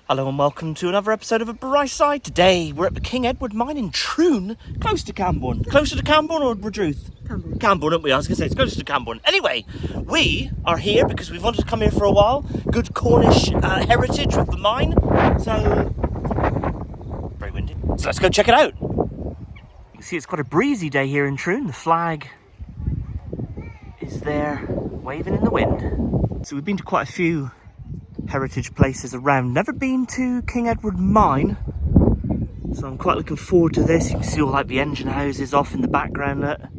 Hello and welcome to another episode of A Bright Side. Today we're at the King Edward Mine in Troon, close to Camborne. Closer to Camborne or Redruth? Camborne. Camborne, aren't we? I was going to say it's closer to Camborne. Anyway, we are here because we've wanted to come here for a while. Good Cornish heritage with the mine. So, very windy. So let's go check it out. You can see it's quite a breezy day here in Troon. The flag is there waving in the wind. So we've been to quite a few heritage places around. Never been to King Edward Mine, so I'm quite looking forward to this. You can see all like the engine houses off in the background there.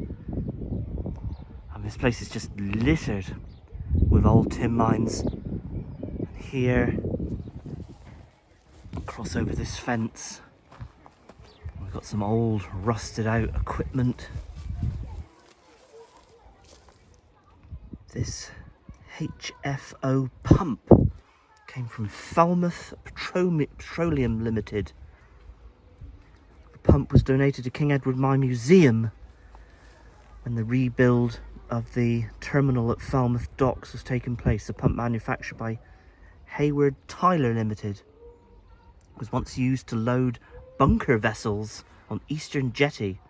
And this place is just littered with old tin mines. And here, across over this fence, we've got some old rusted out equipment. This HFO pump came from Falmouth Petroleum Limited. The pump was donated to King Edward Mine Museum when the rebuild of the terminal at Falmouth Docks was taking place. The pump, manufactured by Hayward Tyler Limited, was once used to load bunker vessels on Eastern Jetty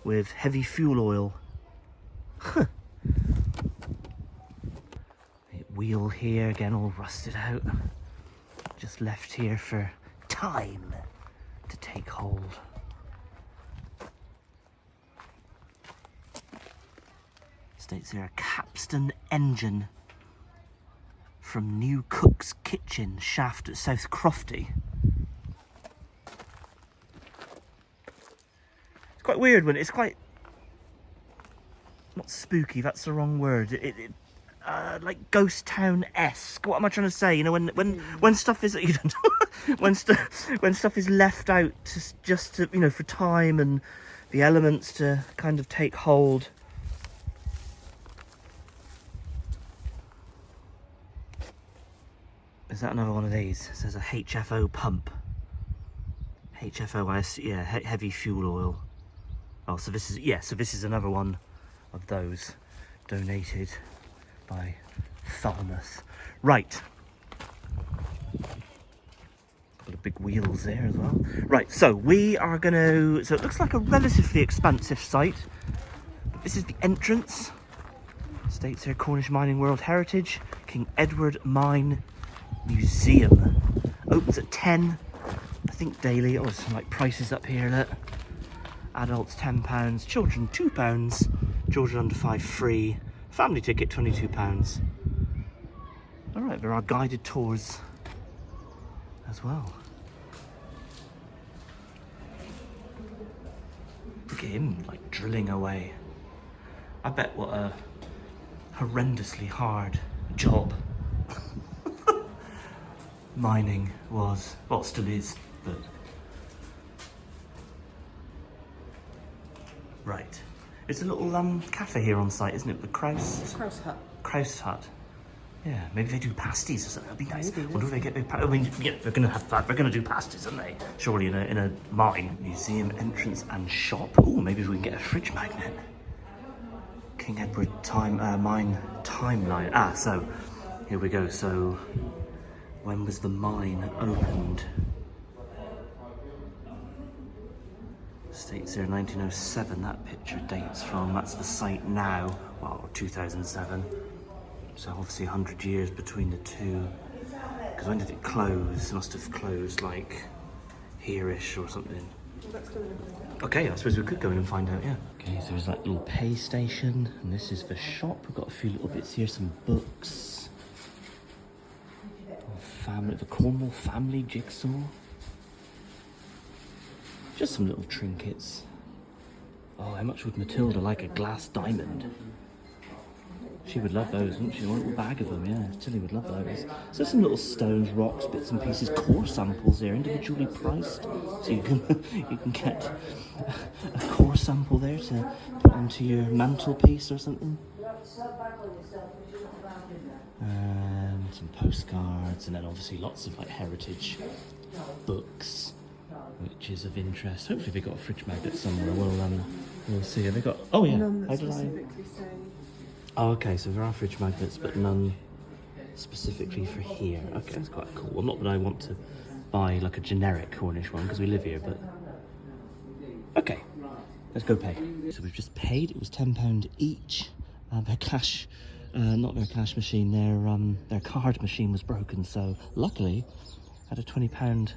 with heavy fuel oil. Wheel here again, all rusted out, just left here for time to take hold. States here a capstan engine from New Cook's Kitchen shaft at South Crofty. It's quite weird when it's quite, not spooky, that's the wrong word, like ghost town-esque. What am I trying to say? You know, when stuff is you don't when stuff is left out just to, you know, for time and the elements to kind of take hold. Is that another one of these? It says a HFO pump. HFO, yeah, heavy fuel oil. Oh, so this is another one of those donated by Falmouth. Right. Got the big wheels there as well. Right, so we are going to... So it looks like a relatively expansive site. But this is the entrance. States here, Cornish Mining World Heritage. King Edward Mine Museum. Opens at 10. I think daily. Oh, there's some like prices up here. Look. Adults £10. Children £2. Children under 5 free. Family ticket, £22. Alright, there are guided tours as well. Look at him, like, drilling away. I bet what a horrendously hard job mining was. Well, still is, but... Right. It's a little cafe here on site, isn't it? The Kraus Hut. Kraus Hut. Yeah, maybe they do pasties or something. That'd be nice. Maybe, wonder if they get big. I mean, yeah, they're gonna have that. They're gonna do pasties, aren't they? Surely in a mine. Museum entrance and shop. Oh, maybe we can get a fridge magnet. King Edward mine timeline. Ah, so here we go. So when was the mine opened? States here 1907, that picture dates from, that's the site now, well, 2007. So obviously 100 years between the two. Because when did it close? It must have closed like here-ish or something. Okay, I suppose we could go in and find out, yeah. Okay, so there's that little pay station, and this is the shop. We've got a few little bits here, some books. The Cornwall family jigsaw. Just some little trinkets. Oh, how much would Matilda like a glass diamond? She would love those, wouldn't she? A little bag of them, yeah. Tilly would love those. So some little stones, rocks, bits and pieces, core samples there, individually priced. So you can get a core sample there to put onto your mantelpiece or something. And some postcards, and then obviously lots of like heritage books, which is of interest. Hopefully they got a fridge magnet somewhere. We'll see. Have they got? Oh yeah. None that specifically say. Oh, okay. So there are fridge magnets, but none specifically for here. Okay, that's quite cool. Well, not that I want to buy like a generic Cornish one because we live here, but okay, let's go pay. So we've just paid. It was £10 each. Their cash, not their cash machine, their card machine was broken. So luckily, I had a £20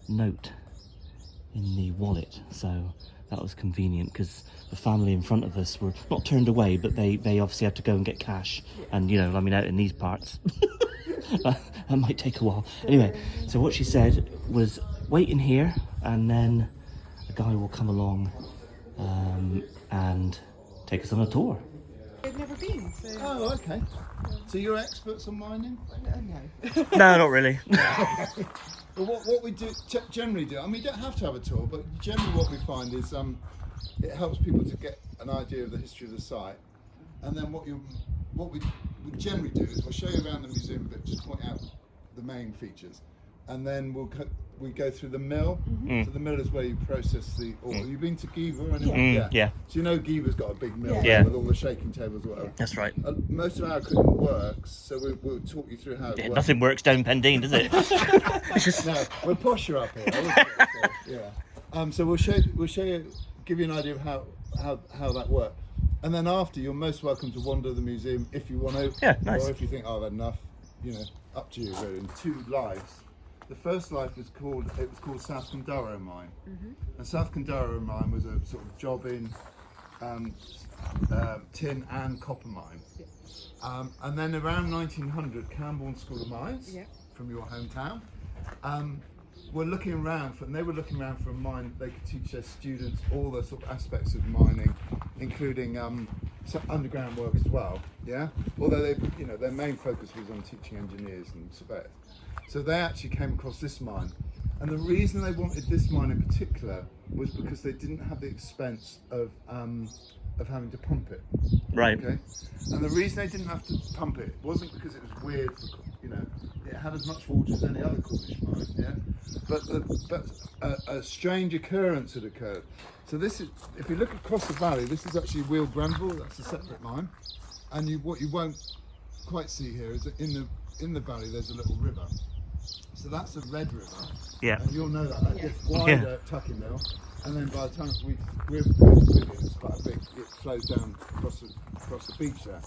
note in the wallet. So that was convenient because the family in front of us were not turned away, but they obviously had to go and get cash. And you know, I mean, out in these parts, that might take a while. Anyway, so what she said was wait in here, and then a guy will come along and take us on a tour. I've never been, so... Oh, okay. So you're experts on mining? No. No, not really. Well, what we do generally do, I mean, you don't have to have a tour, but generally what we find is it helps people to get an idea of the history of the site. And then what we generally do is we'll show you around the museum, but just point out the main features. And then we go through the mill. So the mill is where you process the ore. Have you been to Giva or anyone? Yeah. So you know Giva's got a big mill with all the shaking tables or whatever. That's right. Most of our equipment works, so we'll talk you through how it works. Nothing works down Pendine, does it? It's just... No, we're posher up here. Yeah. So we'll show you, give you an idea of how that works. And then after, you're most welcome to wander the museum if you want to. Yeah, nice. Or if you think, oh, I've had enough, you know, up to you really. And 2 lives. The first life was called South Camborne Mine. And South Camborne Mine was a sort of jobbing tin and copper mine. And then around 1900, Camborne School of Mines from your hometown were looking around and they were looking around for a mine they could teach their students all the sort of aspects of mining, including some underground work as well. Yeah, although their main focus was on teaching engineers and surveyors. So they actually came across this mine, and the reason they wanted this mine in particular was because they didn't have the expense of having to pump it. Right. Okay. And the reason they didn't have to pump it wasn't because it was weird. It had as much water as any other Cornish mine. Yeah. But a strange occurrence had occurred. So this is, if you look across the valley, this is actually Wheel Grenville. That's a separate mine, and what you won't quite see here is that in the valley there's a little river. So that's a Red River. Yeah. And you'll know that gets wider at Tucking Mill, and then by the time it's quite a big. It flows down across the beach there.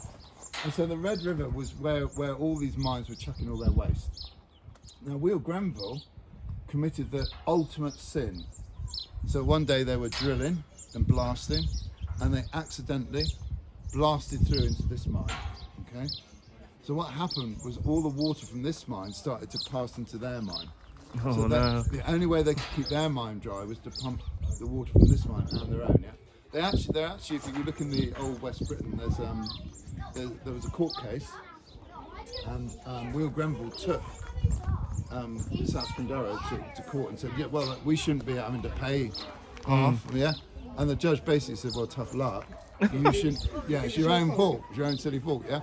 And so the Red River was where all these mines were chucking all their waste. Now Wheel Grenville committed the ultimate sin. So one day they were drilling and blasting, and they accidentally blasted through into this mine. Okay. So what happened was all the water from this mine started to pass into their mine. So the only way they could keep their mine dry was to pump the water from this mine and their own. Yeah, they're actually. If you look in the old West Britain, there was a court case, and Wheel Grenville took South Camborne to court and said, yeah, well, we shouldn't be having to pay half. Yeah, and the judge basically said, well, tough luck. You shouldn't. Yeah, it's your own fault. It's your own silly fault. Yeah.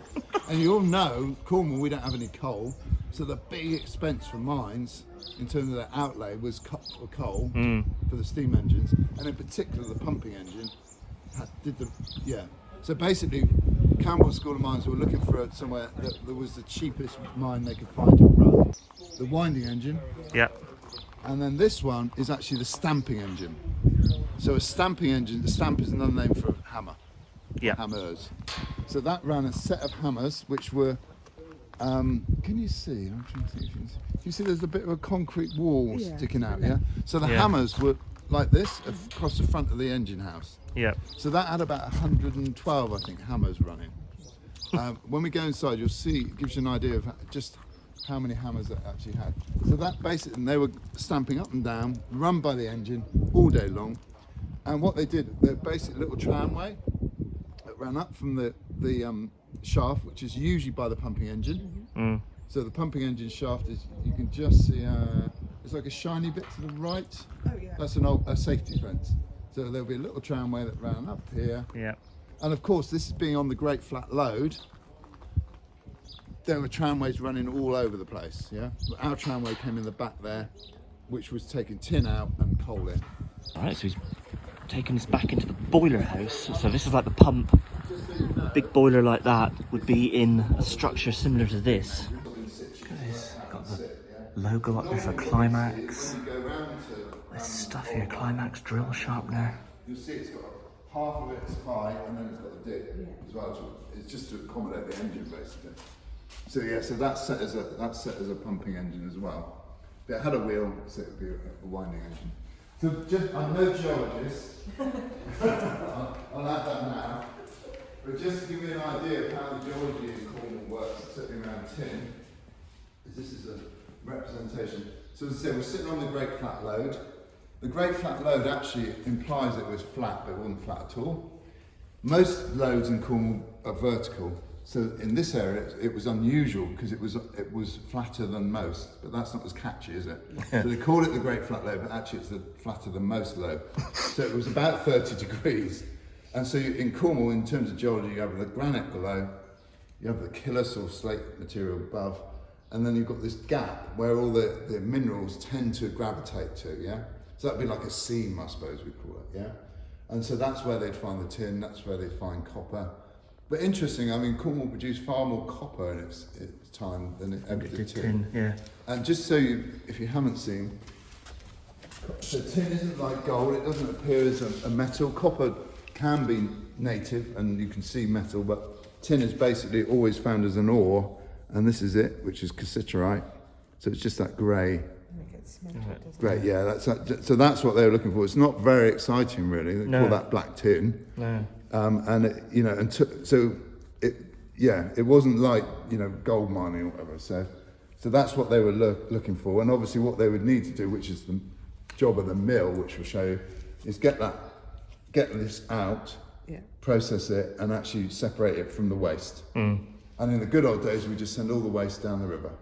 And you all know, Cornwall, we don't have any coal, so the big expense for mines, in terms of their outlay, was for coal for the steam engines, and in particular the pumping engine So basically, Camborne School of Mines were looking for somewhere that was the cheapest mine they could find to run. The winding engine. Yeah. And then this one is actually the stamping engine. So a stamping engine, the stamp is another name for a hammer. Yeah. Hammers. So that ran a set of hammers which were, can you see? I'm trying to think if you can see. You see there's a bit of a concrete wall sticking out, yeah? So the hammers were like this across the front of the engine house. Yeah. So that had about 112, I think, hammers running. When we go inside, you'll see, it gives you an idea of just how many hammers it actually had. So that basically, and they were stamping up and down, run by the engine all day long. And what they did, they're basically a little tramway that ran up from the shaft, which is usually by the pumping engine. So the pumping engine shaft is, you can just see, it's like a shiny bit to the right. Oh yeah. That's a safety fence. So there'll be a little tramway that ran up here. Yeah. And of course, this is being on the Great Flat Lode. There were tramways running all over the place. Yeah. Our tramway came in the back there, which was taking tin out and coal in. All right, so he's taken us back into the boiler house. So this is like the pump big boiler like that would be in a structure similar to this. Look at this, got the logo up there for Climax. There's stuff here, Climax drill sharpener. You'll see it's got half of it's high and then it's got the dip as well. It's just to accommodate the engine basically. So yeah, so that's set as a pumping engine as well. If it had a wheel, so it would be a winding engine. So just, I'm no geologist. I'll add that now. But just to give you an idea of how the geology in Cornwall works, certainly around tin, this is a representation. So as I said, we're sitting on the Great Flat Lode. The Great Flat Lode actually implies it was flat, but it wasn't flat at all. Most lodes in Cornwall are vertical. So in this area, it was unusual because it was flatter than most, but that's not as catchy, is it? So they call it the Great Flat Lode, but actually it's the flatter than most lode. So it was about 30 degrees. And so in Cornwall, in terms of geology, you have the granite below, you have the killus or slate material above, and then you've got this gap where all the minerals tend to gravitate to, yeah? So that'd be like a seam, I suppose we'd call it, yeah? And so that's where they'd find the tin, that's where they'd find copper. But interesting, I mean, Cornwall produced far more copper in its time than it ever did tin. Yeah. And just so you, if you haven't seen, so tin isn't like gold, it doesn't appear as a metal. Copper can be native and you can see metal, but tin is basically always found as an ore, and this is it, which is cassiterite. So it's just that grey. Great, yeah. So that's what they were looking for. It's not very exciting, really. They call that black tin. No. And it, you know, so it wasn't like, you know, gold mining or whatever. So that's what they were looking for. And obviously, what they would need to do, which is the job of the mill, which we'll show you, is get this out, process it, and actually separate it from the waste. And in the good old days, we just send all the waste down the river.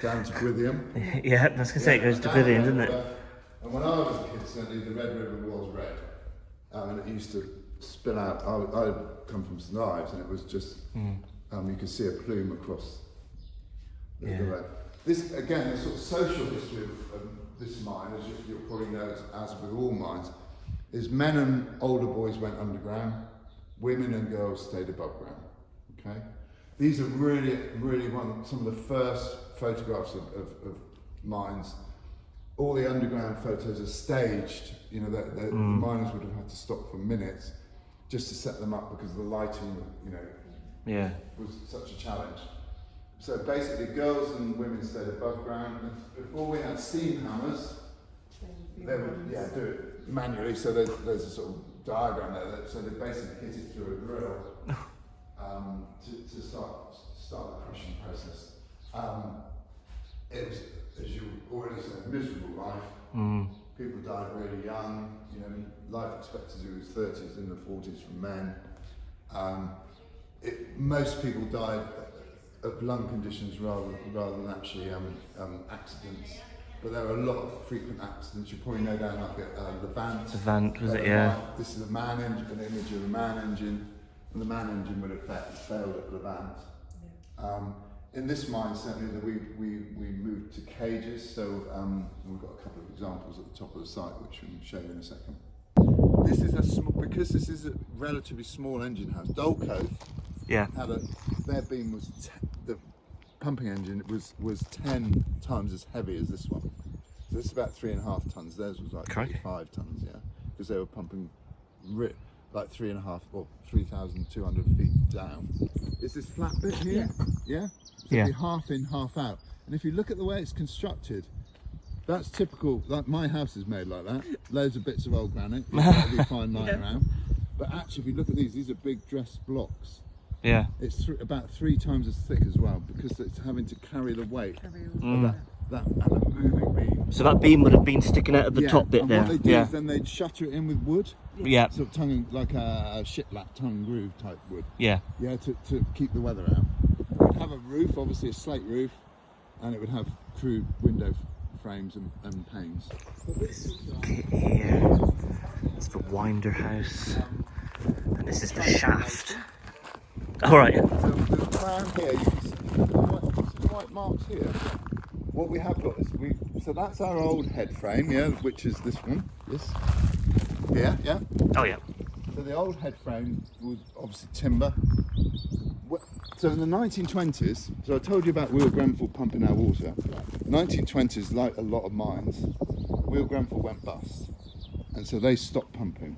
Down to Gwithiam. Yeah, I was going to say it goes to Gwithiam, doesn't it? And when I was a kid, certainly the Red River was red. And it used to spill out. I come from St Ives, and it was just, you could see a plume across the red. This, again, the sort of social history of this mine, as you'll probably know, as with all mines, is men and older boys went underground, women and girls stayed above ground, okay? These are really, really some of the first photographs of mines. All the underground photos are staged. You know, the miners would have had to stop for minutes just to set them up because the lighting, you know, was such a challenge. So basically, girls and women stayed above ground. Before we had steam hammers, they would do it manually. So there's a sort of diagram there. So they basically hit it through a drill. To start the crushing process. It was, as you already said, a miserable life. People died really young. You know, life expectancy was 30s in the 40s for men. Most people died of lung conditions rather than actually accidents. But there were a lot of frequent accidents. You probably know down like at Levant. Levant, was it? Yeah. This is a man engine, an image of a man engine. And the man engine would have failed at Levant. In this mine, certainly, we moved to cages, so we've got a couple of examples at the top of the site, which we can show you in a second. This is because this is a relatively small engine house. Dolcove had their beam was the pumping engine was 10 times as heavy as this one. So this is about 3.5 tons. Theirs was like 35 tons, because they were pumping like 3.5 or 3,200 feet down. Is this flat bit here? Yeah? So it'll be half in, half out. And if you look at the way it's constructed, that's typical, like my house is made like that. Loads of bits of old granite, that'll be fine lying around. But actually, if you look at these are big dressed blocks. Yeah. It's about 3 times as thick as well, because it's having to carry the weight of that and a moving beam. So that beam would have been sticking out of the top bit there. What they do is then they'd shutter it in with wood. Yeah. Sort of tongue, like a shiplap tongue groove type wood. Yeah. Yeah, to keep the weather out. It would have a roof, obviously a slate roof, and it would have crude window frames and panes. Here, that's the winder house, and this is the shaft. All right. So the crown here, you can see the white marks here. What we have got is so that's our old head frame, which is this one. This. Yeah. Oh yeah. So the old head frame was obviously timber. So in the 1920s, so I told you about Wheel Grenfell pumping our water. 1920s, like a lot of mines, Wheel Grenfell went bust, and so they stopped pumping.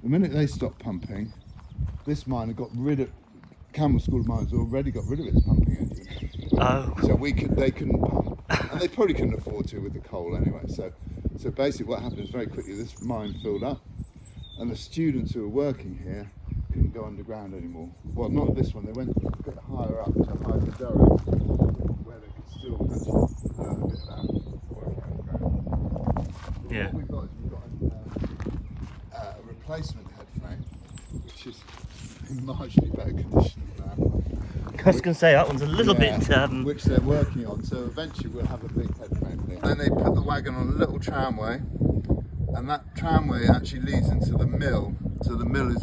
The minute they stopped pumping, this mine had got rid of. Camborne School of Mines already got rid of its pumping engine. Oh. So they couldn't pump, and they probably couldn't afford to with the coal anyway. So basically, what happened is very quickly this mine filled up, and the students who were working here couldn't go underground anymore. Well, not this one. They went a bit higher up to Hyder, where they could still actually learn a bit about working underground. Yeah. What we've got a replacement head frame, which is in marginally better condition than that. I was going to say that one's a little bit. Which they're working on. So eventually we'll have a big head frame here. Then they put the wagon on a little tramway, and that tramway actually leads into the mill. So the mill is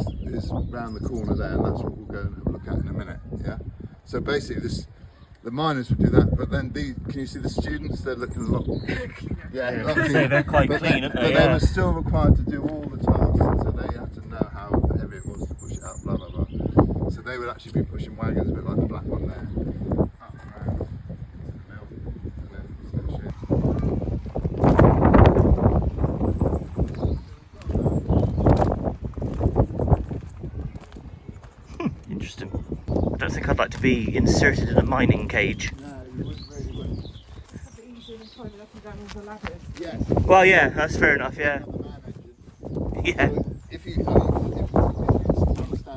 round the corner there, and that's what we'll go and have a look at in a minute. Yeah. So basically, the miners would do that, but then can you see the students? They're looking a lot. Yeah, So they're quite clean, aren't they? But they were still required to do all the tasks, so they had to know how heavy it was to push it out. Blah blah blah. So they would actually be pushing wagons, a bit like the black one there, up around the mill, and then finish it. Interesting. I don't think I'd like to be inserted in a mining cage. No, you wouldn't really wouldn't. Have it easier than climbing up and down all the ladders. Yes. Well, yeah, that's fair enough. Yeah. Yeah. So if you understand,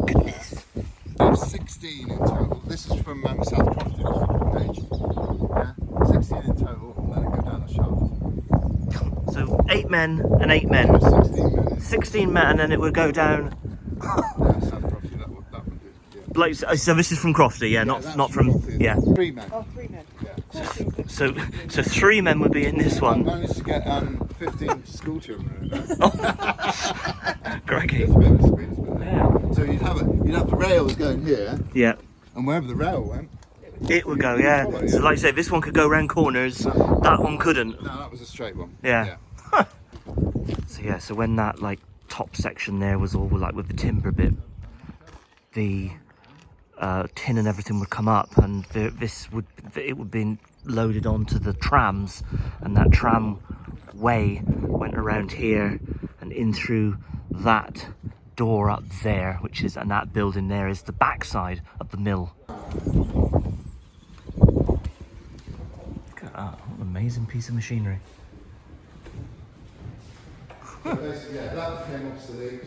Goodness. there's 16 in total. This is from South Crofton page. Yeah, 16 in total, and then it go down the shaft. So 8 men and 8 men. 16 men. 16 men, and then it would go down. Yeah, South Crofton, that one did. Yeah. Like so, this is from Crofty, yeah, That's not from Crofty. yeah. 3 men. Oh, 3 men. Yeah. Of course it was So 3 men would be in this I one. managed to get 15 school children in there. Crikey. It's a bit of a squeeze, but Yeah. so you'd have the rails going here, Yeah. and wherever the rail went. It would go, yeah. So like I say, this one could go round corners, that one couldn't. No, that was a straight one. Yeah. So yeah, so when that like top section there was all like with the timber bit, the tin and everything would come up, and it would be loaded onto the trams, and that tramway went around here and in through that door up there, and that building there is the backside of the mill. Look at that, what an amazing piece of machinery. So basically, yeah, that became obsolete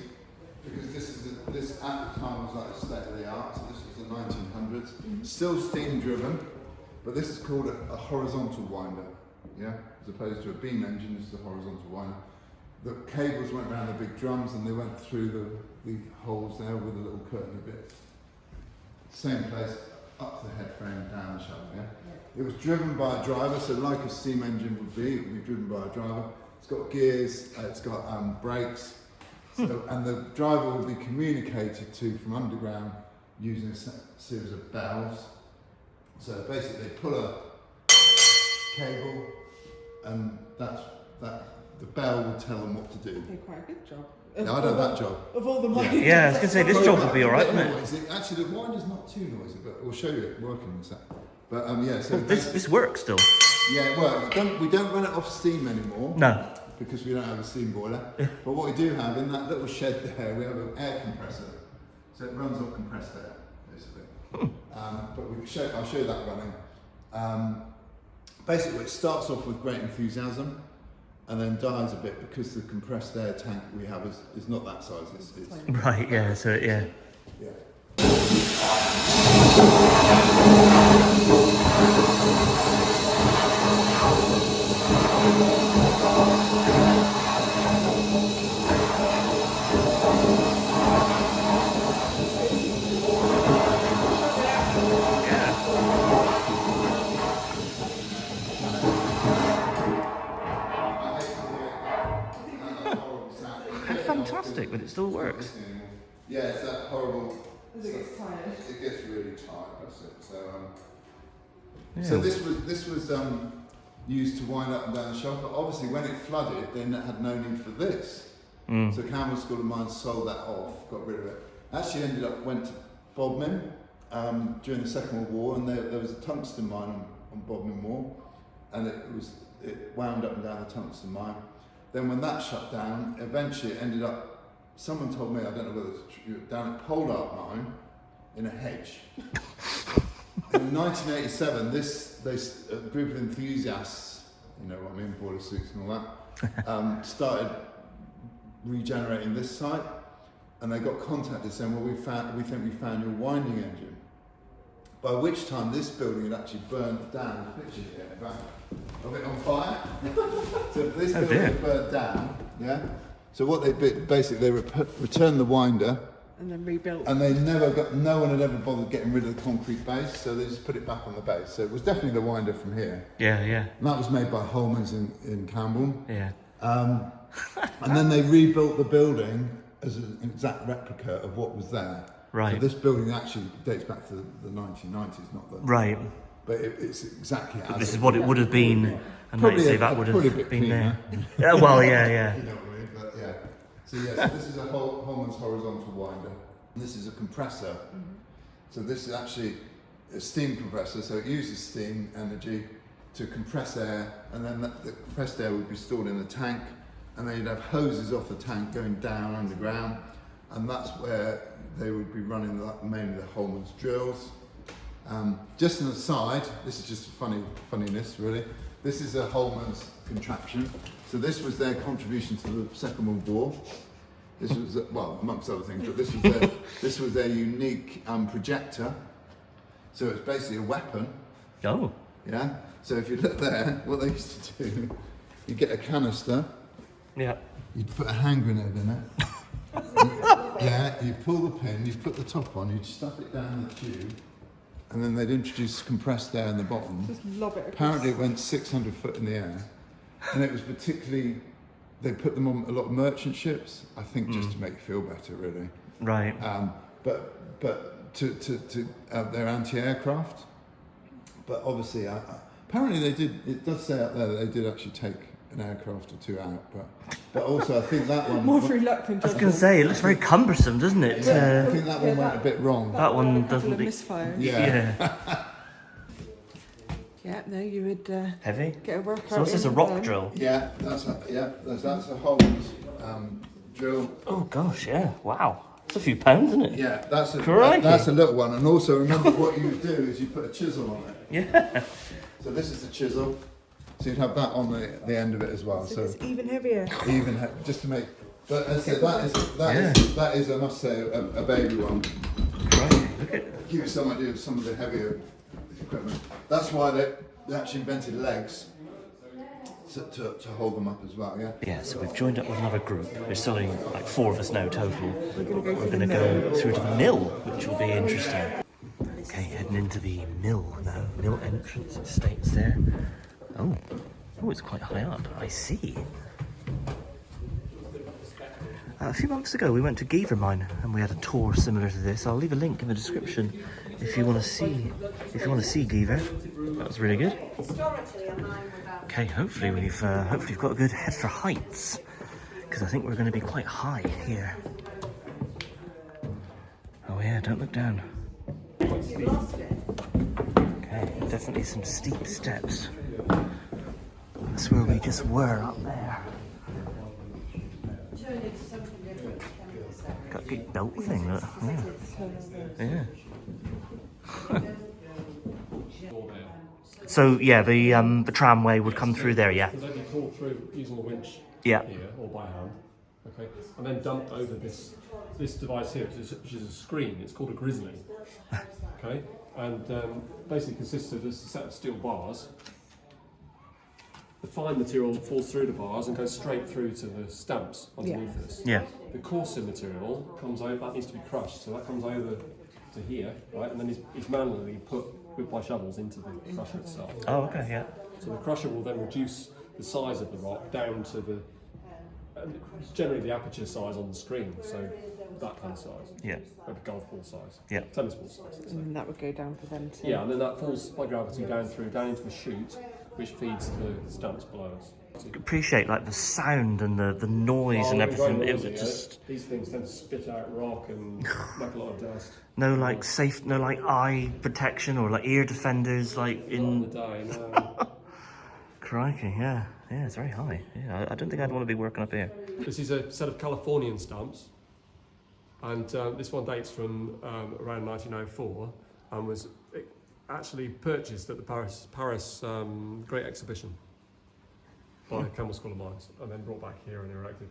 because this at the time was like a state of the art. So this was the 1900s, still steam driven, but this is called a horizontal winder. Yeah, as opposed to a beam engine, this is a horizontal winder. The cables went around the big drums and they went through the holes there with a little curtain bit. Same place, up to the head frame, down the shaft. Yeah. It was driven by a driver, so like a steam engine would be, it would be driven by a driver. It's got gears, it's got brakes, so, and the driver will be communicated to from underground using a series of bells. So basically, they pull a cable, and the bell will tell them what to do. They did quite a good job. Yeah, I'd have that job. Of all the money. Yeah, I was going to say, this job would be alright, wouldn't it? Noisy. Actually, the winder's not too noisy, but we'll show you it working in a sec. But yeah, so This works still. yeah, well, we don't run it off steam anymore. No. Because we don't have a steam boiler. But what we do have in that little shed there, we have an air compressor. So it runs off compressed air, basically. But I'll show you that running. Basically, it starts off with great enthusiasm and then dies a bit because the compressed air tank we have is not that size. It's Right, yeah, so yeah. yeah. Fantastic, but it still works. Yeah, it's that horrible. As it gets tired. It gets really tired, that's it. So, Yeah. so this was used to wind up and down the shaft, but obviously when it flooded, then it had no need for this. So Camborne School of Mines sold that off, got rid of it. Actually went to Bodmin during the Second World War, and there was a tungsten mine on Bodmin Moor, and it wound up and down the tungsten mine. Then when that shut down, eventually it ended up, someone told me, I don't know whether it's true, down at Poleart Mine in a hedge. In 1987, a group of enthusiasts, you know what I mean, boiler suits and all that, started regenerating this site, and they got contacted saying, well, we think we found your winding engine. By which time this building had actually burnt down. Picture here, back of it on fire. So this building had burnt down, yeah. So what they did, basically, they returned the winder, and then rebuilt. and no one had ever bothered getting rid of the concrete base, so they just put it back on the base. So it was definitely the winder from here. Yeah, yeah. And that was made by Holman's in Camborne. Yeah. And then they rebuilt the building as an exact replica of what was there. Right. So this building actually dates back to the 1990s, not the... Right. But it's exactly as... This is what it would have been, and like you say, that would have been cleaner. there. Yeah, well, yeah. You know what I mean? But yeah. So yeah, so this is a Holman's horizontal winder. And this is a compressor. Mm-hmm. So this is actually a steam compressor, so it uses steam energy to compress air, and then the compressed air would be stored in the tank, and then you'd have hoses off the tank going down underground, and that's where they would be running mainly the Holman's drills. Just an aside, this is just funniness really. This is a Holman's contraption. So this was their contribution to the Second World War. This was, well, amongst other things, but this was their unique projector. So it's basically a weapon. Oh. Yeah. So if you look there, what they used to do, you get a canister. Yeah. You'd put a hand grenade in it. Yeah, you pull the pin, you put the top on, you'd stuff it down the tube, and then they'd introduce compressed air in the bottom. Just lob it across. Apparently it went 600 foot in the air, and it was particularly, they put them on a lot of merchant ships, I think just to make you feel better really. Right. But to their anti-aircraft, but obviously, apparently they did, it does say out there that they did actually take an aircraft or two out, but also I think that one... More through luck than I was judgment. going to say, it looks very cumbersome, doesn't it? I think that one went a bit wrong. That one doesn't... Misfire. Yeah. Yeah, no, you would Heavy? get a workout. So what's this, a in rock then. drill? Yeah, that's a Holman's drill. Oh gosh, yeah, wow. It's a few pounds, isn't it? Yeah, that's Crikey. a little one. And also remember what you do is you put a chisel on it. Yeah. So this is the chisel. So you'd have that on the end of it as well. So it's even heavier. Just to make. But as I said, that is I must say a baby one. Right, look at... Give you some idea of some of the heavier equipment. That's why they actually invented legs to hold them up as well. Yeah. Yeah, so we've joined up with another group. There's only like 4 of us now total. We're going to go through to the mill, which will be interesting. Okay, heading into the mill now. Mill entrance, it states there. Oh, it's quite high up. I see. A few months ago, we went to Gever Mine and we had a tour similar to this. I'll leave a link in the description if you want to see. Gever, that was really good. Okay, hopefully we've got a good head for heights, because I think we're going to be quite high here. Oh yeah, don't look down. Okay, definitely some steep steps. That's where we just were up there. Got a big belt thing, look. Yeah. So yeah, the tramway would come through there, yeah. They'd be pulled through using a winch. Yeah. Here or by hand. Okay. And then dumped over this device here, which is a screen. It's called a grizzly. Okay. And basically consists of a set of steel bars. The fine material falls through the bars and goes straight through to the stamps underneath this. Yeah. The coarser material comes over, that needs to be crushed, so that comes over to here, right? And then is manually put by shovels into the crusher itself. Oh, okay, yeah. So the crusher will then reduce the size of the rock down to generally the aperture size on the screen, so that kind of size. Yeah. Maybe golf ball size. Yeah. Tennis ball size. Let's say. And that would go down for them too. Yeah, and then that falls by gravity down into a chute, which feeds the stamps below us. appreciate like the sound and the noise and everything. It was just these things tend to spit out rock and make a lot of dust. no like safe, no like eye protection or like ear defenders like in Not in the day, no. Crikey, yeah, it's very high. Yeah, I don't think I'd want to be working up here. This is a set of Californian stamps, and this one dates from around 1904 and was actually purchased at the Paris Great Exhibition by Camborne School of Mines, and then brought back here and erected.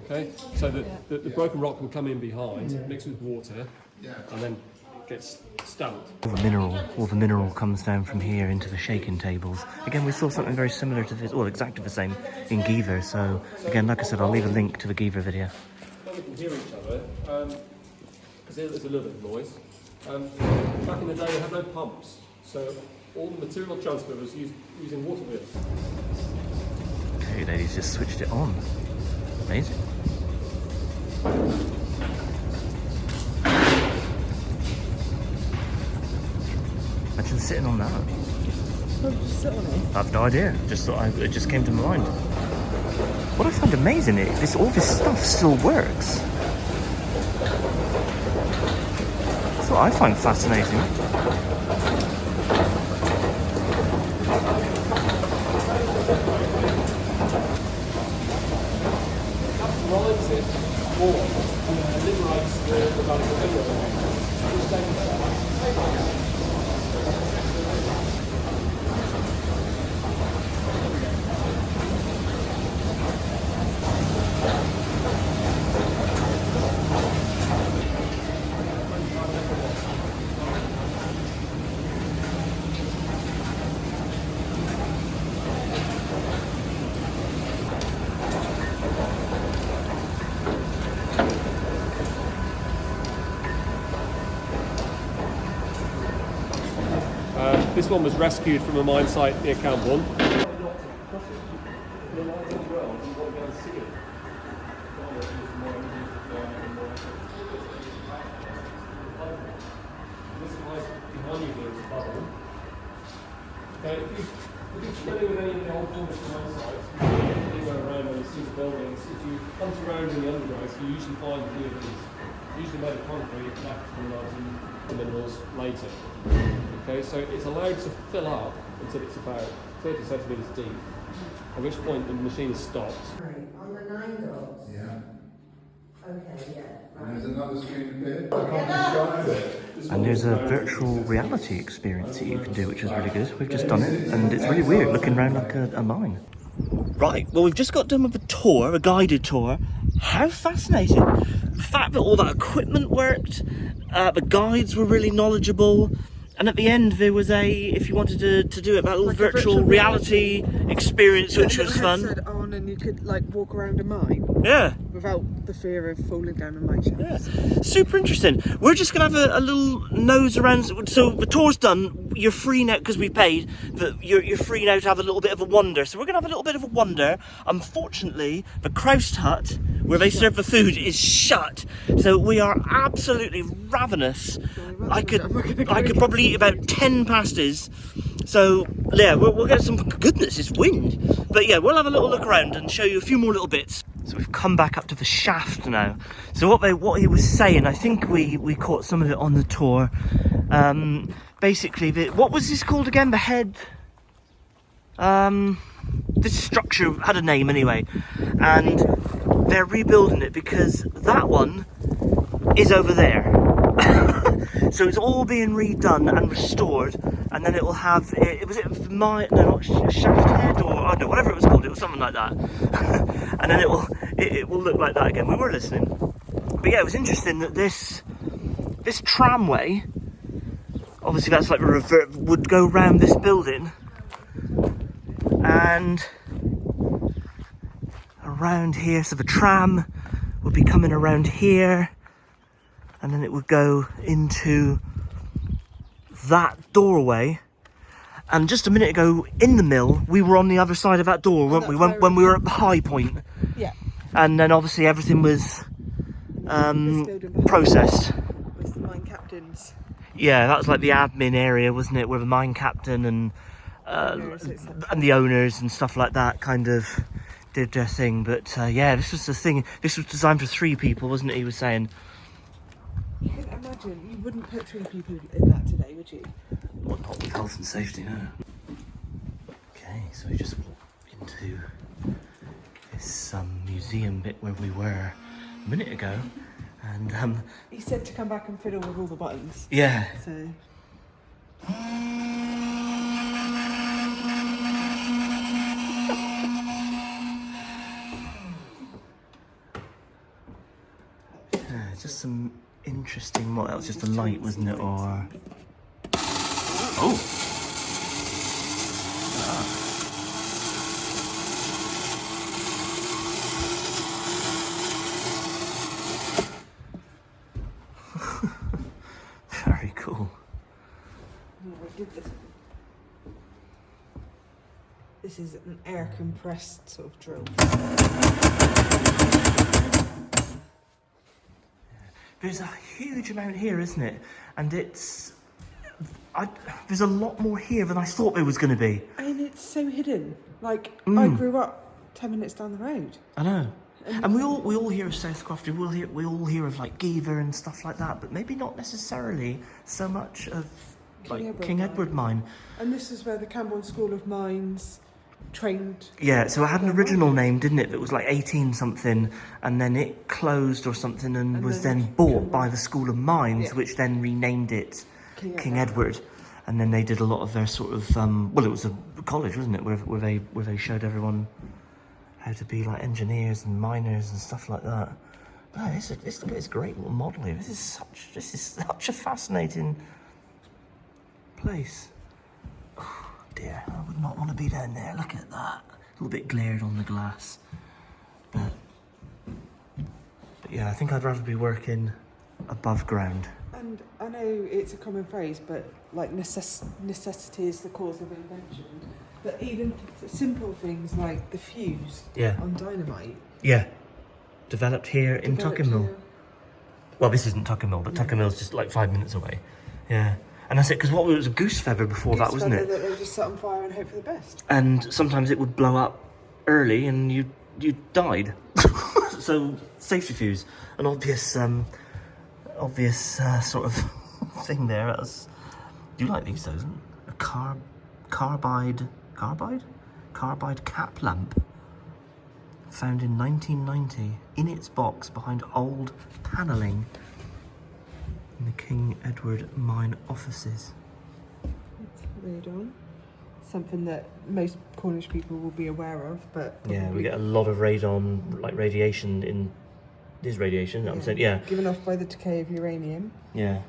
Okay, so the broken rock will come in behind, mix with water, and then gets stamped. All the mineral comes down from here into the shaking tables. Again, we saw something very similar to this, well, exactly the same in Geever. So again, like I said, I'll leave a link to the Geever video. Well, we can hear each other, because there's a little bit of noise. Back in the day, they had no pumps, so all the material transfer was using water wheels. Okay, ladies, just switched it on. Amazing. Imagine sitting on that. Oh, just sit on it. I have no idea. Just thought it just came to my mind. What I find amazing is all this stuff still works. That's what I find fascinating. Rides it more and liberates the valuable mineral, which they This one was rescued from a mine site near Camborne. If you're familiar with any of the old Cornish mine sites, anywhere around where you see the buildings, if you hunt around in the undergrowth, you usually find a few of these. Usually made of concrete, left from the minerals later. Okay, so it's allowed to fill up until it's about 30 centimetres deep, at which point the machine is stopped. On the 9 dots? Yeah. Okay, yeah. And there's another screen appeared. I can't describe it. And there's a virtual reality experience that you can do, which is really good. We've just done it, and it's really weird looking around like a mine. Right, well, we've just got done with a tour, a guided tour. How fascinating. The fact that all that equipment worked, the guides were really knowledgeable, and at the end there was if you wanted to do it, that little Like a virtual reality experience, which was fun. Headset on, and you could like walk around a mine Yeah. without the fear of falling down a mine shaft. Yeah, super interesting. We're just gonna have a little nose around. So the tour's done. You're free now because we paid. But you're free now to have a little bit of a wander. So we're gonna have a little bit of a wander. Unfortunately, the Croust Hut where they serve the food is shut. So we are absolutely ravenous. I could probably eat about 10 pastas. So yeah, we'll get some goodness. It's wind. But yeah, we'll have a little look around and show you a few more little bits. So we've come back up to the shaft now. So what he was saying, I think we caught some of it on the tour. Basically, what was this called again? The head. This structure had a name anyway, and they're rebuilding it because that one is over there. So it's all being redone and restored, and then it will have shaft head, or I don't know, whatever it was called. It was something like that. And then it will look like that again. We were listening, but yeah, it was interesting that this tramway, obviously that's like would go round this building and around here. So the tram would be coming around here, and then it would go into that doorway. And just a minute ago in the mill, we were on the other side of that door, weren't we? When we were at the high point. Yeah. And then obviously everything was processed. Was the mine captain's Yeah, that was like the admin area, wasn't it, where the mine captain and the owners and stuff like that kind of did their thing. But yeah, this was the thing. This was designed for 3 people, wasn't it? He was saying. You can imagine, you wouldn't put 3 people in that today, would you? Well, not with health and safety, no. Okay, so we just walked into this museum bit where we were a minute ago, and He said to come back and fiddle with all the buttons. yeah. So. Just some interesting. What else? Just a light, wasn't it? Or oh. Very cool. This is an air compressed sort of drill. There's a huge amount here, isn't it? And it's... there's a lot more here than I thought there was going to be. And it's so hidden. Like, I grew up 10 minutes down the road. I know. And we all hear of South Crofty, we all hear of like Geever and stuff like that, but maybe not necessarily so much of King Edward Mine. And this is where the Camborne School of Mines trained. Yeah, so it had an original name, didn't it? That was like 18 something, and then it closed or something and was then bought by the School of Mines, which then renamed it King Edward. And then they did a lot of their sort of well, it was a college, wasn't it, where they showed everyone how to be like engineers and miners and stuff like that. But it's a great little model here. This is such a fascinating place. Oh dear, I would not want to be down there. Look at that. A little bit glared on the glass. But yeah, I think I'd rather be working above ground. And I know it's a common phrase, but like necessity is the cause of invention. But even simple things like the fuse on dynamite. Yeah. Developed here in Tuckermill. Well, this isn't Tuckermill, but Tuckermill's just like 5 minutes away. Yeah. And that's it, because what was a goose feather before that, wasn't it? That they would just set on fire and hope for the best. And sometimes it would blow up early and you died. So, safety fuse. An obvious sort of thing there. Do you like these, though, isn't it? A carbide cap lamp found in 1990 in its box behind old panelling in the King Edward Mine offices. Radon. Something that most Cornish people will be aware of, but yeah, we get a lot of radon, like radiation in this radiation. I'm saying, yeah, given off by the decay of uranium. Yeah.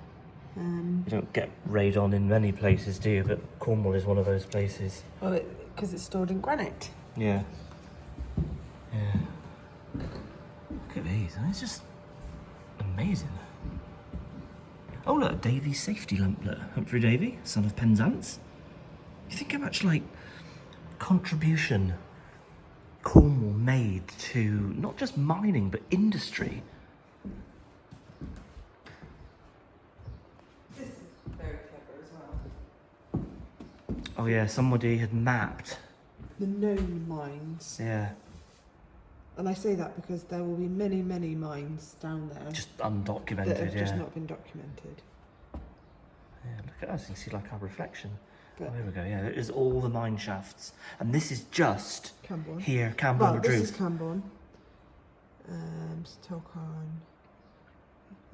You don't get radon in many places, do you? But Cornwall is one of those places. Well, because it's stored in granite. Yeah. Yeah. Look at these. It's just amazing. Oh, look, Davy's safety lamp. Look, Humphrey Davy, son of Penzance. You think how much, like, contribution Cornwall made to not just mining, but industry. This is very clever as well. Oh, yeah, somebody had mapped. The known mines. Yeah. And I say that because there will be many, many mines down there. Just undocumented, that have just not been documented. Yeah, look at us, you can see like our reflection. But Oh, here we go, yeah, there's all the mine shafts. And this is just Camborne. here, Camborne Well, or this Drew. is Camborne. Stolcarn.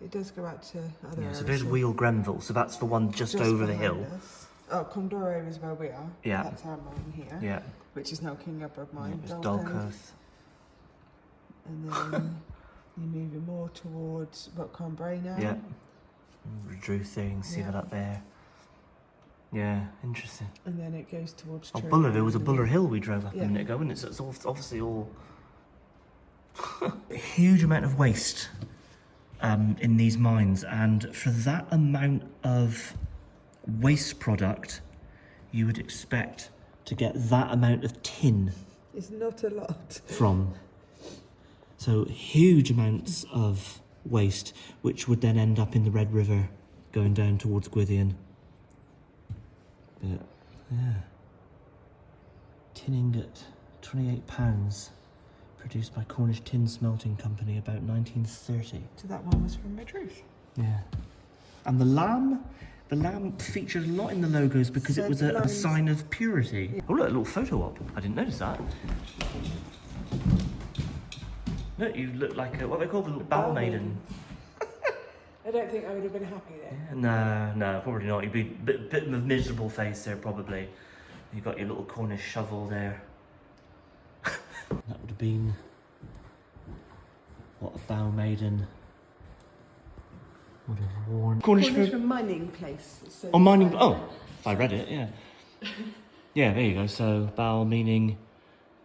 It does go out to other Yeah, areas. so there's Wheel Grenville, so that's the one just over the hill. behind us. Oh, Condoro is where we are. Yeah. That's our mine here. Yeah, Which is now King Edward Mine. it's Dulcoth. Dulcoth. And then you're moving more towards Camborne now. Yeah. Drew thing, see that up there. Yeah, interesting. And then it goes towards Oh, Troon. Buller, there was a Buller Hill we drove up Yeah. a minute ago, wasn't it? So it's all, obviously all... a huge amount of waste in these mines, and for that amount of waste product, you would expect to get that amount of tin It's not a lot. from. So huge amounts of waste, which would then end up in the Red River going down towards Gwithian. But yeah, tin ingot, £28, produced by Cornish Tin Smelting Company about 1930. So that one was from Madrid. Yeah, and the lamb featured a lot in the logos because it was a sign of purity. Yeah. Oh look, a little photo op. I didn't notice that. Look, you look like a, what they call the bow maiden. I don't think I would have been happy there. Yeah, no, probably not. You'd be a bit of a miserable face there, probably. You've got your little Cornish shovel there. That would have been what a bow maiden would have worn. Cornish for mining place. So oh, mining. Oh, if I read it, yeah. Yeah, there you go. So bow meaning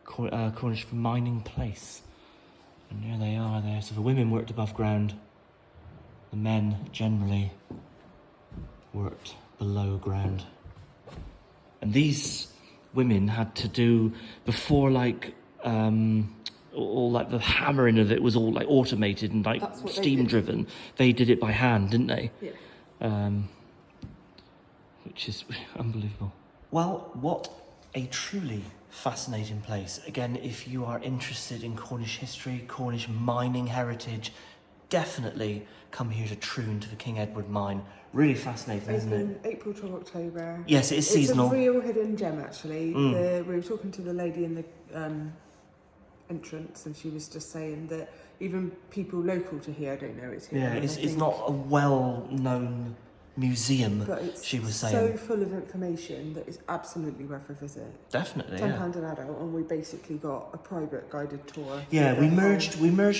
Cornish for mining place. And there they are there. So the women worked above ground. The men generally worked below ground. And these women had to do, before like, all like the hammering of it was all like automated and like steam driven. They did it by hand, didn't they? Yeah. Which is unbelievable. Well, what a truly fascinating place. Again, if you are interested in Cornish history, Cornish mining heritage, definitely come here to Troon, to the King Edward mine. Really fascinating, isn't it? April to October. Yes, it is seasonal. It's a real hidden gem, actually. We were talking to the lady in the entrance, and she was just saying that even people local to here don't know it's here. Yeah, it's not a well-known museum, but it's she was saying. So full of information that is absolutely worth a visit. Definitely, £10 an adult, and we basically got a private guided tour. Yeah, we merged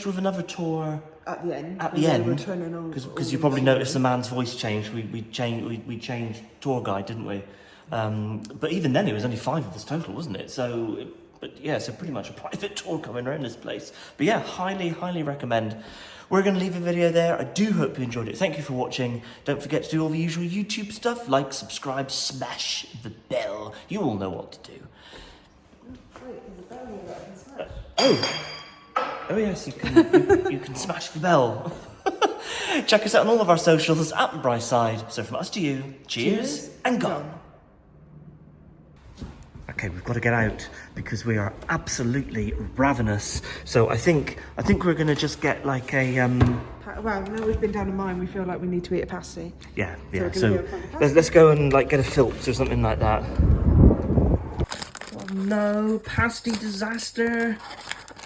with another tour at the end. At the end, because you probably noticed the man's voice changed. We changed tour guide, didn't we? But even then, it was only 5 of us total, wasn't it? So, but yeah, so pretty much a private tour coming around this place. But yeah, highly recommend. We're going to leave a video there. I do hope you enjoyed it. Thank you for watching. Don't forget to do all the usual YouTube stuff. Like, subscribe, smash the bell. You all know what to do. Wait, there's a bell here that I can smash. Oh yes, you can. You can smash the bell. Check us out on all of our socials at The Bright Side. So from us to you, cheers and gone. Okay, we've got to get out because we are absolutely ravenous. So I think we're gonna just get like a Well, now we've been down a mine, we feel like we need to eat a pasty. Yeah. So let's go and like get a filch or something like that. Oh no, pasty disaster!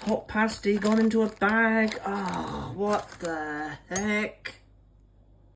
Hot pasty gone into a bag. Oh, what the heck?